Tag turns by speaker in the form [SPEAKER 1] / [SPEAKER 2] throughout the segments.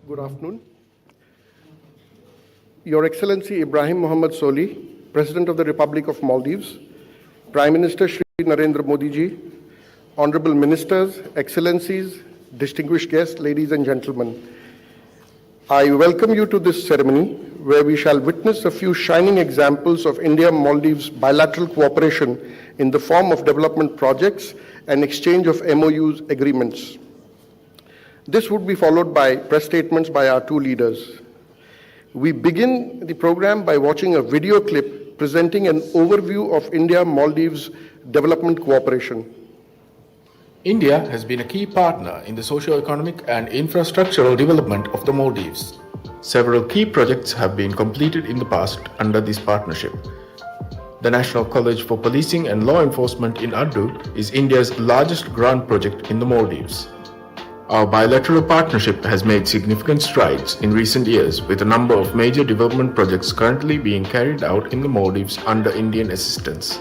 [SPEAKER 1] Good afternoon. Your Excellency Ibrahim Mohammed Solih, President of the Republic of Maldives, Prime Minister Shri Narendra Modi ji, Honorable Ministers, Excellencies, distinguished guests, ladies and gentlemen, I welcome you to this ceremony where we shall witness a few shining examples of India-Maldives bilateral cooperation in the form of development projects and exchange of MOUs agreements. This would be followed by press statements by our two leaders. We begin the program by watching a video clip presenting an overview of India-Maldives development cooperation.
[SPEAKER 2] India has been a key partner in the socio-economic and infrastructural development of the Maldives. Several key projects have been completed in the past under this partnership. The National College for Policing and Law Enforcement in Addu is India's largest grant project in the Maldives. Our bilateral partnership has made significant strides in recent years, with a number of major development projects currently being carried out in the Maldives under Indian assistance.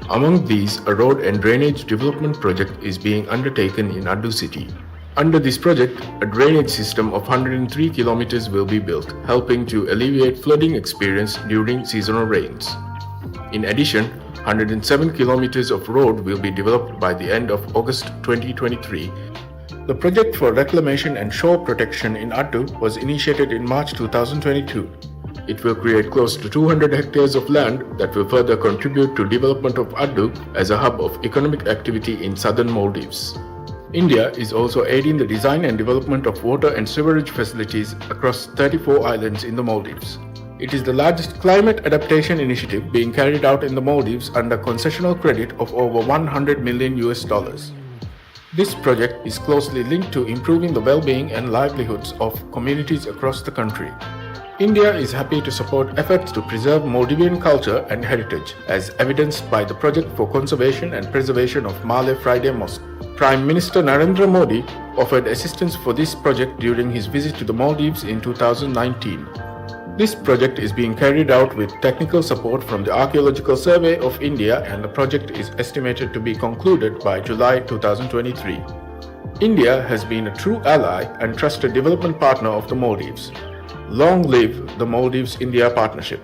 [SPEAKER 2] Among these, a road and drainage development project is being undertaken in Addu city. Under this project, a drainage system of 103 kilometers will be built, helping to alleviate flooding experience during seasonal rains. In addition, 107 kilometers of road will be developed by the end of August 2023. The project for reclamation and shore protection in Addu was initiated in March 2022. It will create close to 200 hectares of land that will further contribute to development of Addu as a hub of economic activity in southern Maldives. India is also aiding the design and development of water and sewerage facilities across 34 islands in the Maldives. It is the largest climate adaptation initiative being carried out in the Maldives under concessional credit of over $100 million. This project is closely linked to improving the well-being and livelihoods of communities across the country. India is happy to support efforts to preserve Maldivian culture and heritage, as evidenced by the project for conservation and preservation of Malay Friday Mosque. Prime Minister Narendra Modi offered assistance for this project during his visit to the Maldives in 2019. This project is being carried out with technical support from the Archaeological Survey of India, and the project is estimated to be concluded by July 2023. India has been a true ally and trusted development partner of the Maldives. Long live the Maldives-India partnership.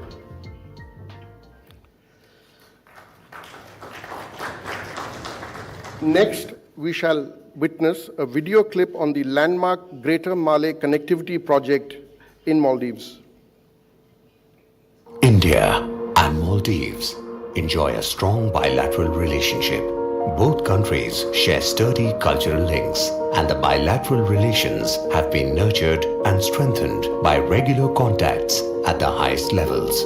[SPEAKER 1] Next, we shall witness a video clip on the landmark Greater Malay Connectivity Project in Maldives.
[SPEAKER 3] India and Maldives enjoy a strong bilateral relationship. Both countries share sturdy cultural links, and the bilateral relations have been nurtured and strengthened by regular contacts at the highest levels.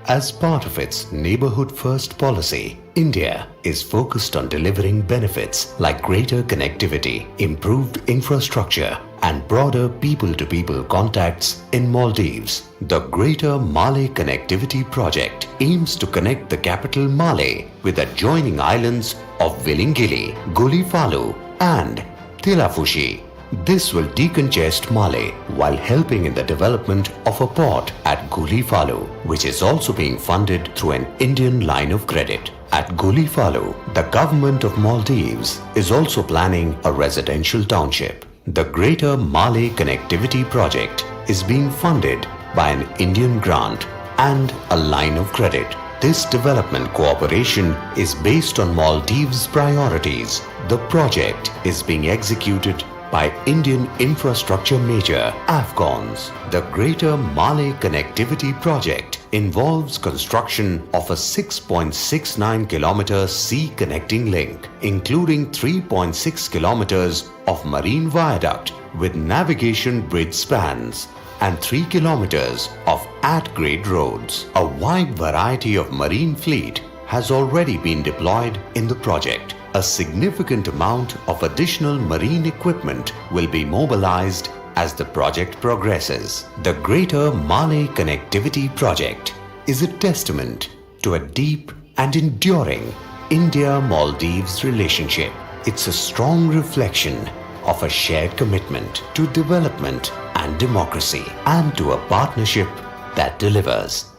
[SPEAKER 3] As part of its Neighborhood First policy, India is focused on delivering benefits like greater connectivity, improved infrastructure, and broader people-to-people contacts in Maldives. The Greater Malay Connectivity Project aims to connect the capital Malé with adjoining islands of Vilingili, Gulifalu, and Tilafushi. This will decongest Malé while helping in the development of a port at Gulifalu, which is also being funded through an Indian line of credit. At Gulifalu, the government of Maldives is also planning a residential township. The Greater Malay Connectivity Project is being funded by an Indian grant and a line of credit. This development cooperation is based on Maldives' priorities. The project is being executed by Indian infrastructure major AFCONs. The Greater Malay Connectivity Project involves construction of a 6.69 kilometer sea connecting link, including 3.6 kilometers of marine viaduct with navigation bridge spans and 3 kilometers of at-grade roads. A wide variety of marine fleet has already been deployed in the project. A significant amount of additional marine equipment will be mobilized as the project progresses. The Greater Malay Connectivity Project is a testament to a deep and enduring India-Maldives relationship. It's a strong reflection of a shared commitment to development and democracy, and to a partnership that delivers.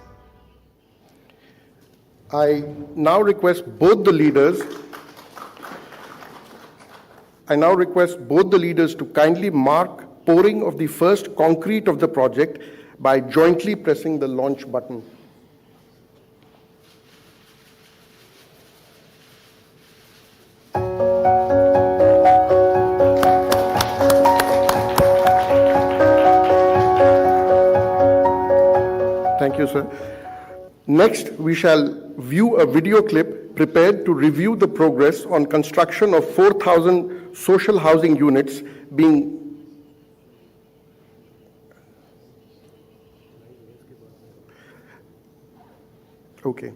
[SPEAKER 1] I now request both the leaders I now request both the leaders to kindly mark pouring of the first concrete of the project by jointly pressing the launch button. Thank you, sir. Next, we shall view a video clip prepared to review the progress on construction of 4,000 social housing units being okay.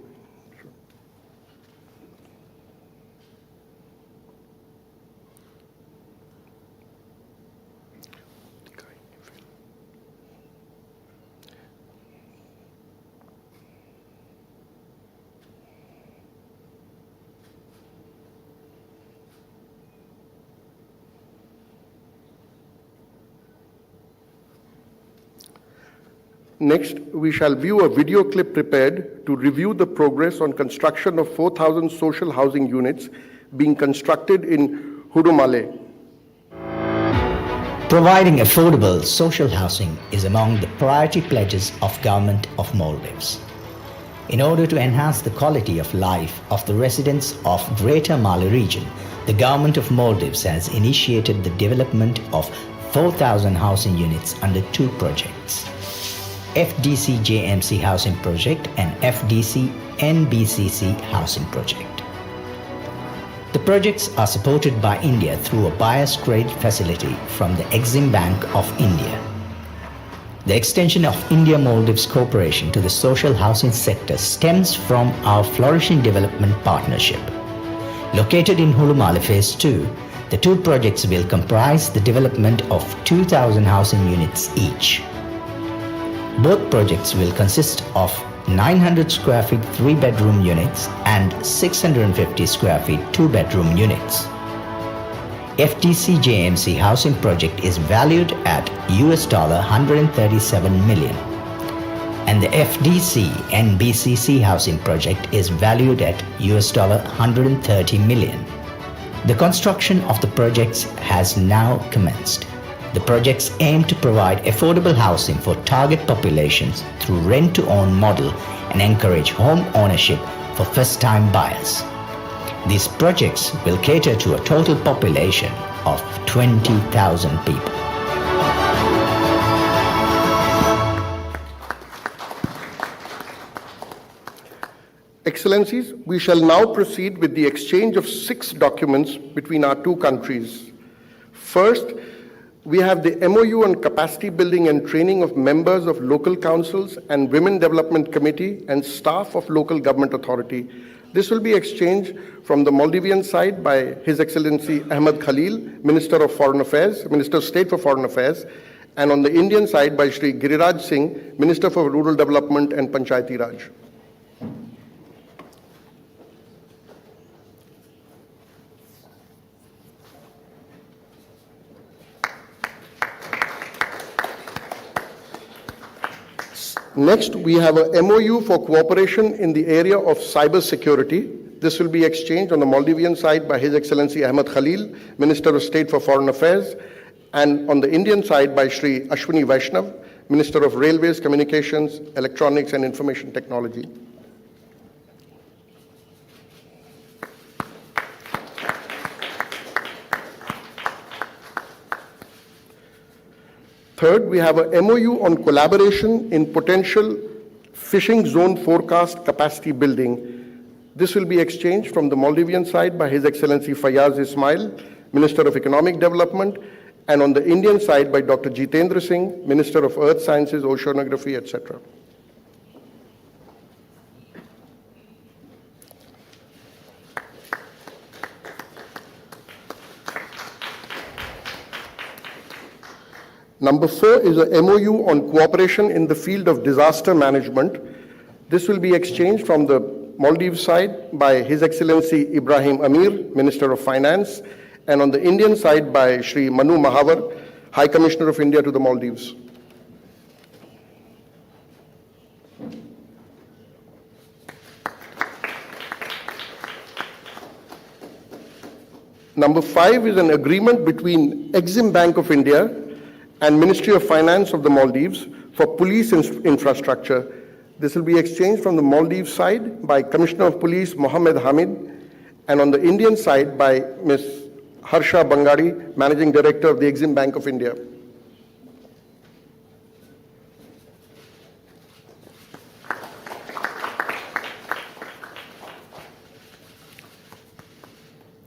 [SPEAKER 1] Next, we shall view a video clip prepared to review the progress on construction of 4,000 social housing units being constructed in Hudumale.
[SPEAKER 4] Providing affordable social housing is among the priority pledges of Government of Maldives. In order to enhance the quality of life of the residents of Greater Mali region, the Government of Maldives has initiated the development of 4,000 housing units under two projects: FDC JMC Housing Project and FDC NBCC Housing Project. The projects are supported by India through a bias credit facility from the Exim Bank of India. The extension of India-Maldives cooperation to the social housing sector stems from our flourishing development partnership. Located in Hudumale Phase 2, the two projects will comprise the development of 2,000 housing units each. Both projects will consist of 900 square feet 3-bedroom units and 650 square feet 2-bedroom units. FDC JMC housing project is valued at $137 million, and the FDC NBCC housing project is valued at $130 million. The construction of the projects has now commenced. The projects aim to provide affordable housing for target populations through rent-to-own model and encourage home ownership for first-time buyers. These projects will cater to a total population of 20,000 people.
[SPEAKER 1] Excellencies, we shall now proceed with the exchange of 6 documents between our two countries. First, we have the MOU on capacity building and training of members of local councils and Women Development Committee and staff of local government authority. This will be exchanged from the Maldivian side by His Excellency Ahmed Khalil, Minister of Foreign Affairs, Minister of State for Foreign Affairs, and on the Indian side by Shri Giriraj Singh, Minister for Rural Development and Panchayati Raj. Next, we have a MOU for cooperation in the area of cyber security. This will be exchanged on the Maldivian side by His Excellency Ahmed Khalil, Minister of State for Foreign Affairs, and on the Indian side by Shri Ashwini Vaishnav, Minister of Railways, Communications, Electronics and Information Technology. Third, we have a MOU on collaboration in potential fishing zone forecast capacity building. This will be exchanged from the Maldivian side by His Excellency Fayaz Ismail, Minister of Economic Development, and on the Indian side by Dr. Jitendra Singh, Minister of Earth Sciences, Oceanography, etc. Number 4 is a MOU on cooperation in the field of disaster management. This will be exchanged from the Maldives side by His Excellency Ibrahim Amir, Minister of Finance, and on the Indian side by Shri Manu Mahavar, High Commissioner of India to the Maldives. Number 5 is an agreement between Exim Bank of India and Ministry of Finance of the Maldives for police infrastructure. This will be exchanged from the Maldives side by Commissioner of Police Mohammed Hamid, and on the Indian side by Ms. CHARCHA Bangadi, Managing Director of the Exim Bank of India.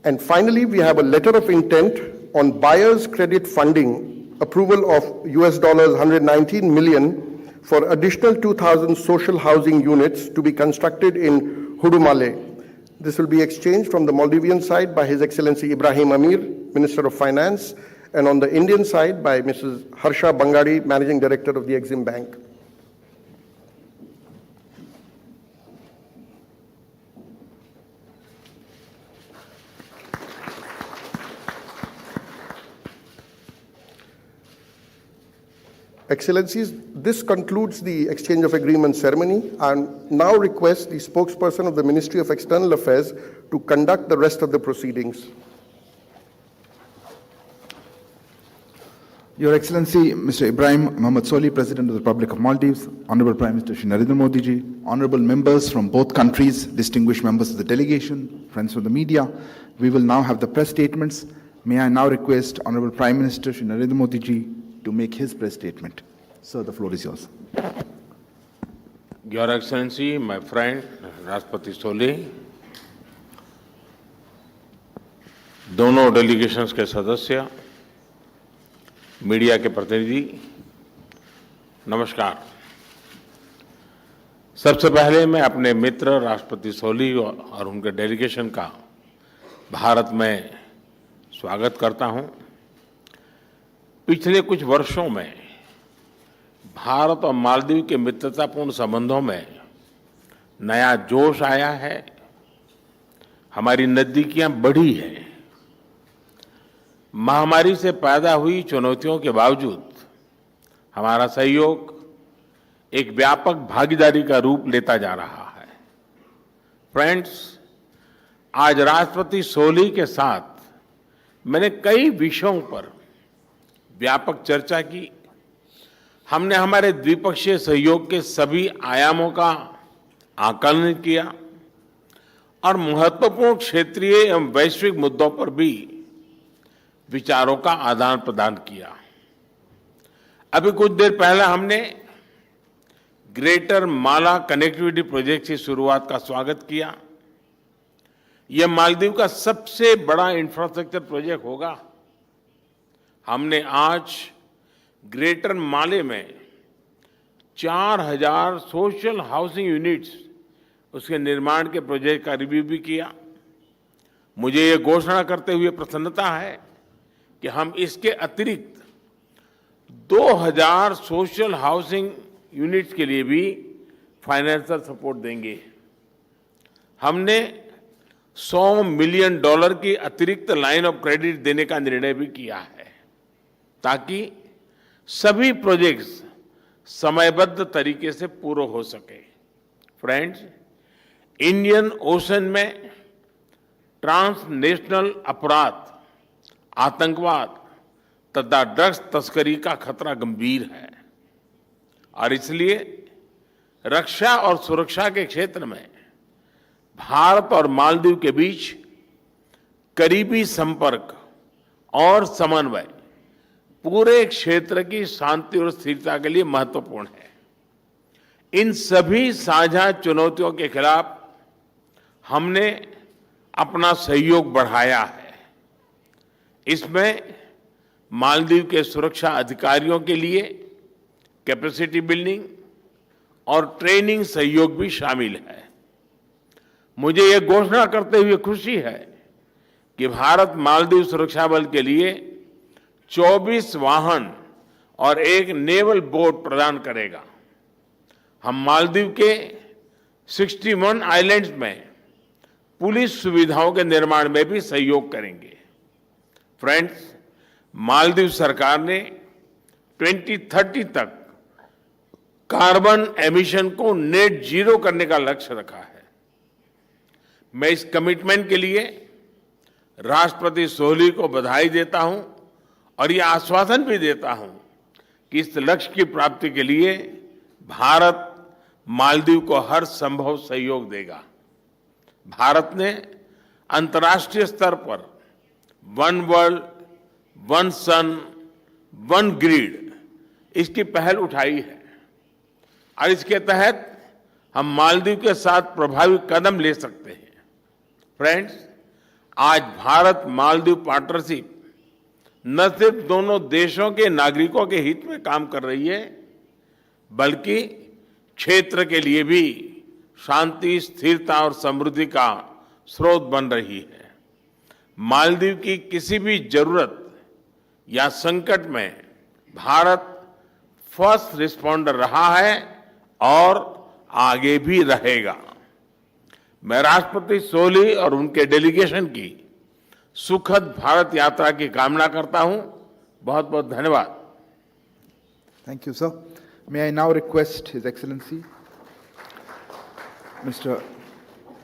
[SPEAKER 1] And finally, we have a letter of intent on buyer's credit funding approval of US $119 million for additional 2,000 social housing units to be constructed in Hudumale. This will be exchanged from the Maldivian side by His Excellency Ibrahim Amir, Minister of Finance, and on the Indian side by Mrs. CHARCHA Bangadi, Managing Director of the Exim Bank. Excellencies, this concludes the exchange of agreement ceremony. I now request the spokesperson of the Ministry of External Affairs to conduct the rest of the proceedings.
[SPEAKER 5] Your Excellency, Mr. Ibrahim Mohammed Solih, President of the Republic of Maldives, Honorable Prime Minister Shri Narendra Modi ji, honorable members from both countries, distinguished members of the delegation, friends from the media, we will now have the press statements. May I now request Honorable Prime Minister Shri Narendra Modi ji to make his press statement. Sir, the floor is yours.
[SPEAKER 6] Your Excellency, my friend राष्ट्रपति सोली, दोनों delegations के सदस्य, media के प्रतिनिधि, नमस्कार। सबसे पहले मैं अपने मित्र राष्ट्रपति सोली और उनके डेलीगेशन का भारत में स्वागत करता हूं। पिछले कुछ वर्षों में भारत और मालदीव के मित्रतापूर्ण संबंधों में नया जोश आया है, हमारी नजदीकियां बढ़ी हैं। महामारी से पैदा हुई चुनौतियों के बावजूद हमारा सहयोग एक व्यापक भागीदारी का रूप लेता जा रहा है। फ्रेंड्स, आज राष्ट्रपति सोली के साथ मैंने कई विषयों पर व्यापक चर्चा की। हमने हमारे द्विपक्षीय सहयोग के सभी आयामों का आकलन किया और महत्वपूर्ण क्षेत्रीय एवं वैश्विक मुद्दों पर भी विचारों का आदान प्रदान किया। अभी कुछ देर पहले हमने ग्रेटर माला कनेक्टिविटी प्रोजेक्ट की शुरुआत का स्वागत किया। यह मालदीव का सबसे बड़ा इंफ्रास्ट्रक्चर प्रोजेक्ट होगा। हमने आज ग्रेटर माले में 4000 सोशल हाउसिंग यूनिट्स उसके निर्माण के प्रोजेक्ट का रिव्यू भी किया। मुझे ये घोषणा करते हुए प्रसन्नता है कि हम इसके अतिरिक्त 2000 सोशल हाउसिंग यूनिट्स के लिए भी फाइनेंशियल सपोर्ट देंगे। हमने $100 मिलियन की अतिरिक्त लाइन ऑफ क्रेडिट देने का निर्णय भी किया है ताकि सभी प्रोजेक्ट्स समयबद्ध तरीके से पूरे हो सके। फ्रेंड्स, इंडियन ओशन में ट्रांसनेशनल अपराध, आतंकवाद तथा ड्रग्स तस्करी का खतरा गंभीर है और इसलिए रक्षा और सुरक्षा के क्षेत्र में भारत और मालदीव के बीच करीबी संपर्क और समन्वय पूरे क्षेत्र की शांति और स्थिरता के लिए महत्वपूर्ण है। इन सभी साझा चुनौतियों के खिलाफ हमने अपना सहयोग बढ़ाया है। इसमें मालदीव के सुरक्षा अधिकारियों के लिए कैपेसिटी बिल्डिंग और ट्रेनिंग सहयोग भी शामिल है। मुझे ये घोषणा करते हुए खुशी है कि भारत मालदीव सुरक्षा बल के लिए 24 वाहन और एक नेवल बोट प्रदान करेगा। हम मालदीव के 61 आइलैंड्स में पुलिस सुविधाओं के निर्माण में भी सहयोग करेंगे। फ्रेंड्स, मालदीव सरकार ने 2030 तक कार्बन एमिशन को नेट जीरो करने का लक्ष्य रखा है। मैं इस कमिटमेंट के लिए राष्ट्रपति सोली को बधाई देता हूं और ये आश्वासन भी देता हूं कि इस लक्ष्य की प्राप्ति के लिए भारत मालदीव को हर संभव सहयोग देगा। भारत ने अंतर्राष्ट्रीय स्तर पर वन वर्ल्ड, वन सन, वन ग्रिड इसकी पहल उठाई है और इसके तहत हम मालदीव के साथ प्रभावी कदम ले सकते हैं। फ्रेंड्स, आज भारत मालदीव पार्टनरशिप न सिर्फ दोनों देशों के नागरिकों के हित में काम कर रही है, बल्कि क्षेत्र के लिए भी शांति, स्थिरता और समृद्धि का स्रोत बन रही है। मालदीव की किसी भी जरूरत या संकट में भारत फर्स्ट रिस्पॉन्डर रहा है और आगे भी रहेगा। मैं राष्ट्रपति सोली और उनके डेलीगेशन की सुखद भारत यात्रा की कामना करता हूं। बहुत बहुत धन्यवाद।
[SPEAKER 5] Thank you, sir. May I now request His Excellency, Mr.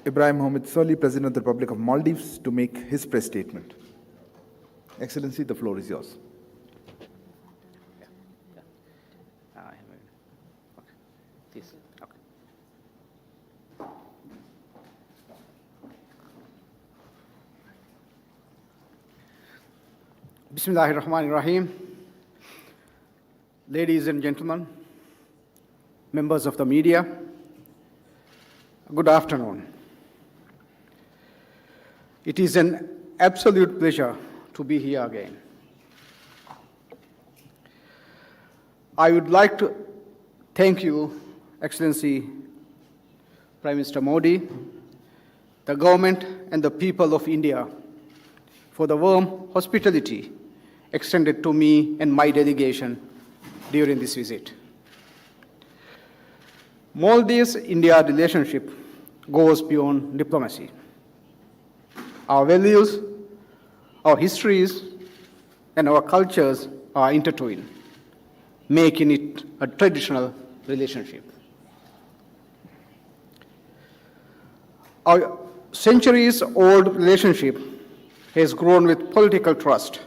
[SPEAKER 5] Ibrahim Solih, President of the Republic of Maldives, to make his press statement. Excellency, the floor is yours.
[SPEAKER 7] Bismillahirrahmanirrahim. Ladies and gentlemen, members of the media, good afternoon. It is an absolute pleasure to be here again. I would like to thank you, Excellency Prime Minister Modi, the government and the people of India for the warm hospitality extended to me and my delegation during this visit. Maldives-India relationship goes beyond diplomacy. Our values, our histories, and our cultures are intertwined, making it a traditional relationship. Our centuries-old relationship has grown with political trust,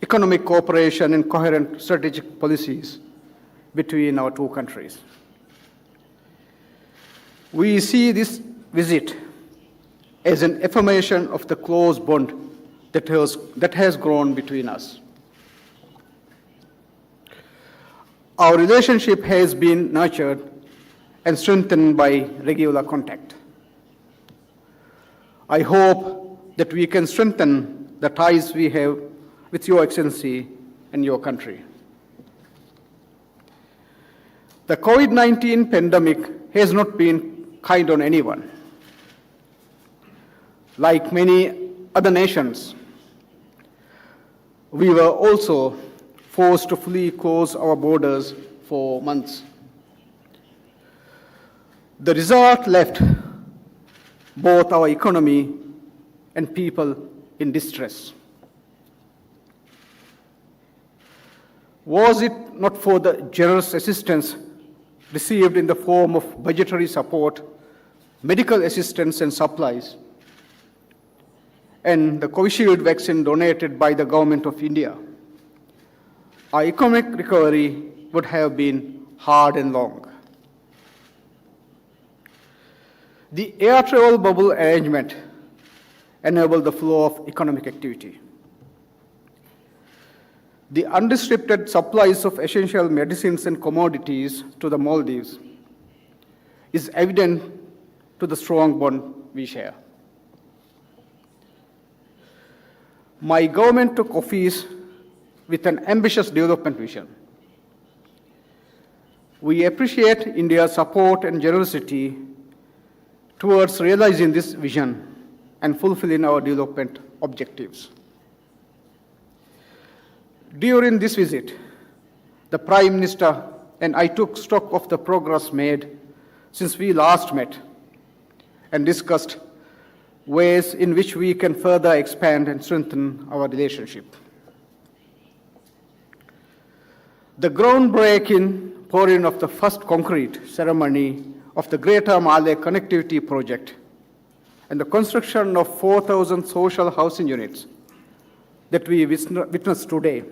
[SPEAKER 7] economic cooperation, and coherent strategic policies between our two countries. We see this visit as an affirmation of the close bond that has grown between us. Our relationship has been nurtured and strengthened by regular contact. I hope that we can strengthen the ties we have with Your Excellency and your country. The COVID-19 pandemic has not been kind on anyone. Like many other nations, we were also forced to fully close our borders for months. The result left both our economy and people in distress. Was it not for the generous assistance received in the form of budgetary support, medical assistance and supplies, and the Covishield vaccine donated by the Government of India, our economic recovery would have been hard and long. The air travel bubble arrangement enabled the flow of economic activity. The unrestricted supplies of essential medicines and commodities to the Maldives is evident to the strong bond we share. My government took office with an ambitious development vision. We appreciate India's support and generosity towards realizing this vision and fulfilling our development objectives. During this visit, the Prime Minister and I took stock of the progress made since we last met and discussed ways in which we can further expand and strengthen our relationship. The groundbreaking pouring of the first concrete ceremony of the Greater Malay Connectivity Project and the construction of 4,000 social housing units that we witness today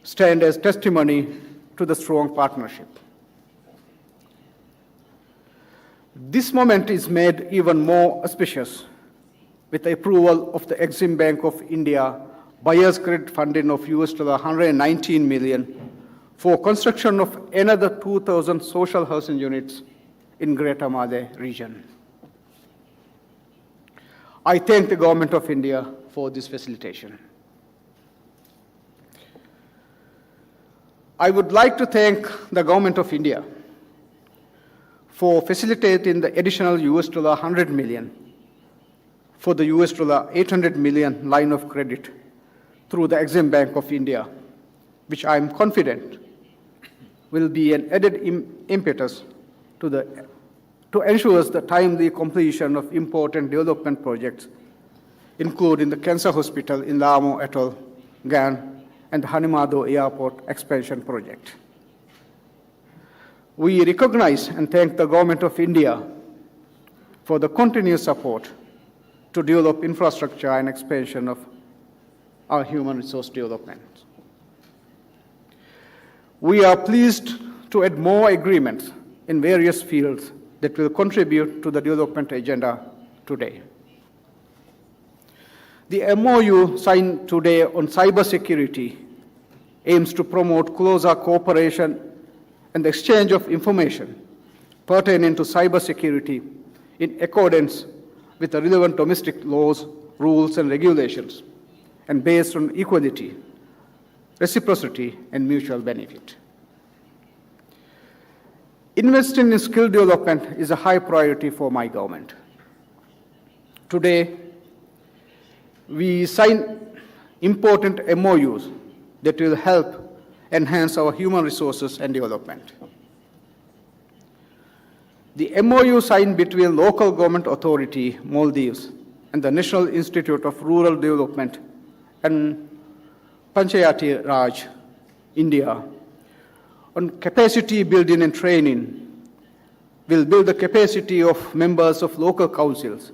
[SPEAKER 7] stand as testimony to the strong partnership. This moment is made even more auspicious with the approval of the Exim Bank of India buyer's credit funding of $119 million for construction of another 2,000 social housing units in Greater Maldives region. I thank the Government of India for this facilitation. I would like to thank the Government of India for facilitating the additional $100 million for the $800 million line of credit through the Exim Bank of India, which I am confident will be an added impetus to ensure the timely completion of important development projects, including the cancer hospital in Lamo Atoll, GAN, and the Hanimado Airport expansion project. We recognize and thank the Government of India for the continuous support to develop infrastructure and expansion of our human resource development. We are pleased to add more agreements in various fields that will contribute to the development agenda today. The MOU signed today on cybersecurity aims to promote closer cooperation and the exchange of information pertaining to cybersecurity in accordance with the relevant domestic laws, rules, and regulations, and based on equality, reciprocity, and mutual benefit. Investing in skill development is a high priority for my government. Today, we sign important MOUs that will help enhance our human resources and development. The MOU signed between Local Government Authority, Maldives, and the National Institute of Rural Development and Panchayati Raj, India, on capacity building and training will build the capacity of members of local councils,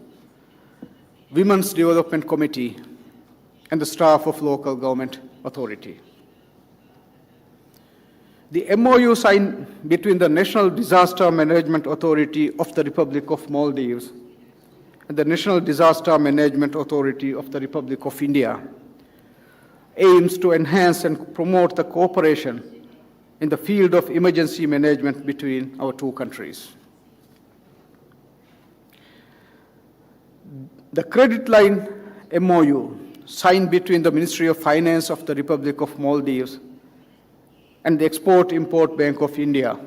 [SPEAKER 7] Women's Development Committee, and the staff of Local Government Authority. The MOU signed between the National Disaster Management Authority of the Republic of Maldives and the National Disaster Management Authority of the Republic of India aims to enhance and promote the cooperation in the field of emergency management between our two countries. The credit line MOU signed between the Ministry of Finance of the Republic of Maldives and the Export-Import Bank of India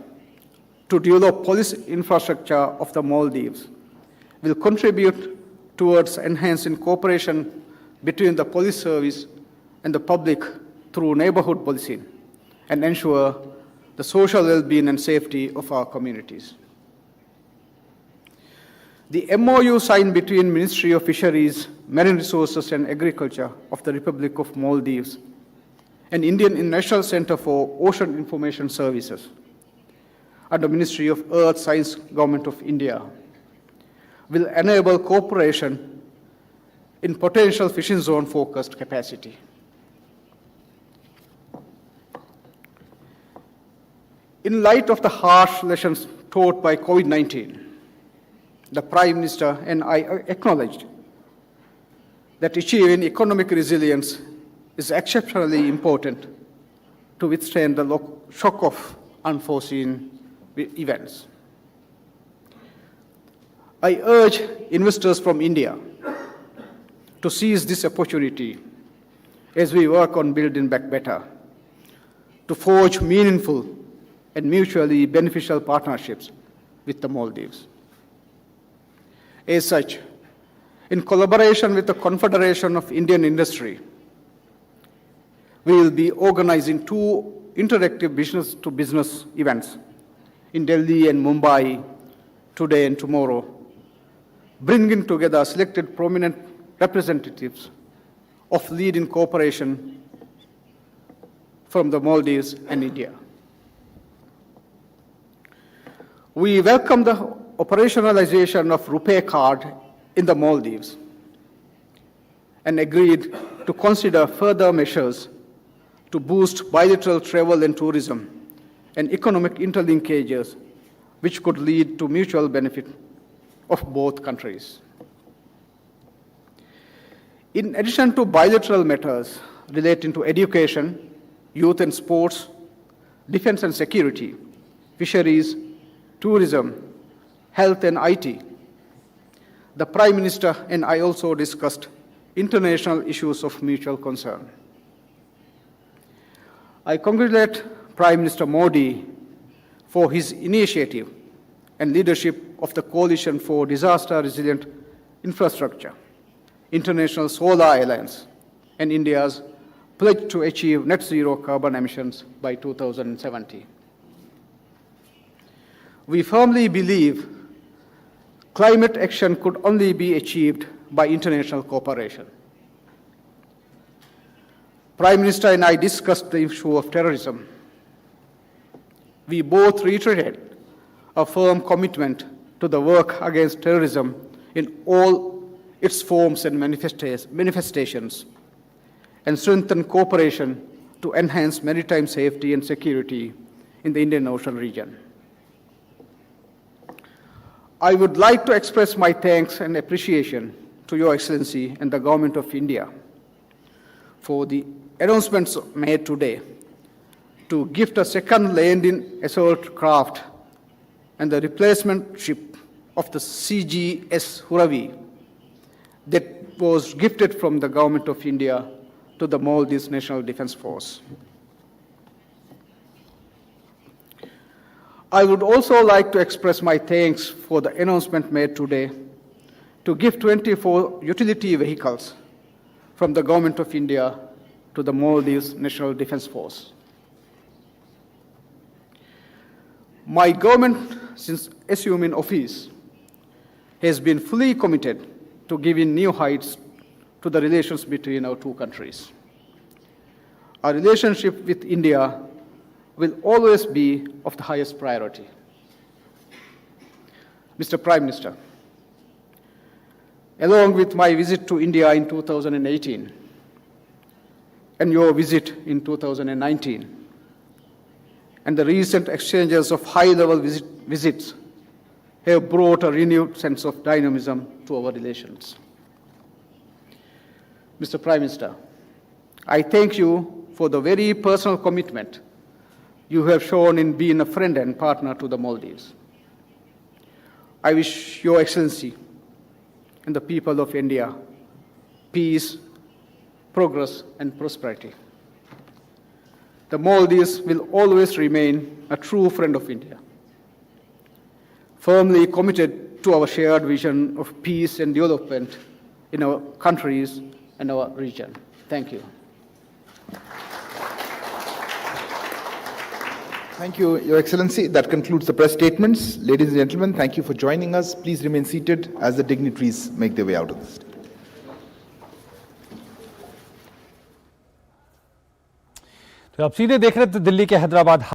[SPEAKER 7] to develop police infrastructure of the Maldives will contribute towards enhancing cooperation between the police service and the public through neighborhood policing and ensure the social well-being and safety of our communities. The MOU signed between Ministry of Fisheries, Marine Resources and Agriculture of the Republic of Maldives and Indian National Center for Ocean Information Services and the Ministry of Earth Science, Government of India will enable cooperation in potential fishing zone focused capacity. In light of the harsh lessons taught by COVID-19, the Prime Minister and I acknowledged that achieving economic resilience is exceptionally important to withstand the shock of unforeseen events. I urge investors from India to seize this opportunity as we work on building back better, to forge meaningful and mutually beneficial partnerships with the Maldives. As such, in collaboration with the Confederation of Indian Industry, we will be organizing 2 interactive business-to-business events in Delhi and Mumbai today and tomorrow, bringing together selected prominent representatives of leading cooperation from the Maldives and India. We welcome the operationalization of RuPay card in the Maldives and agreed to consider further measures to boost bilateral travel and tourism and economic interlinkages which could lead to mutual benefit of both countries. In addition to bilateral matters relating to education, youth and sports, defense and security, fisheries, tourism, health and IT, the Prime Minister and I also discussed international issues of mutual concern. I congratulate Prime Minister Modi for his initiative and leadership of the Coalition for Disaster Resilient Infrastructure, International Solar Alliance, and India's pledge to achieve net zero carbon emissions by 2070. We firmly believe climate action could only be achieved by international cooperation. Prime Minister and I discussed the issue of terrorism. We both reiterated a firm commitment to the work against terrorism in all its forms and manifestations, and strengthen cooperation to enhance maritime safety and security in the Indian Ocean region. I would like to express my thanks and appreciation to Your Excellency and the Government of India for the announcements made today to gift a second landing assault craft and the replacement ship of the CGS Huravi that was gifted from the Government of India to the Maldives National Defense Force. I would also like to express my thanks for the announcement made today to give 24 utility vehicles from the Government of India to the Maldives National Defense Force. My government, since assuming office, has been fully committed to giving new heights to the relations between our two countries. Our relationship with India will always be of the highest priority. Mr. Prime Minister, along with my visit to India in 2018 and your visit in 2019, and the recent exchanges of high-level visits have brought a renewed sense of dynamism to our relations. Mr. Prime Minister, I thank you for the very personal commitment you have shown in being a friend and partner to the Maldives. I wish Your Excellency and the people of India peace, progress, and prosperity. The Maldives will always remain a true friend of India, firmly committed to our shared vision of peace and development in our countries and our region. Thank you.
[SPEAKER 5] Thank you, Your Excellency. That concludes the press statements. Ladies and gentlemen, thank you for joining us. Please remain seated as the dignitaries make their way out of the stage.
[SPEAKER 8] तो आप सीधे देख रहे थे दिल्ली के हैदराबाद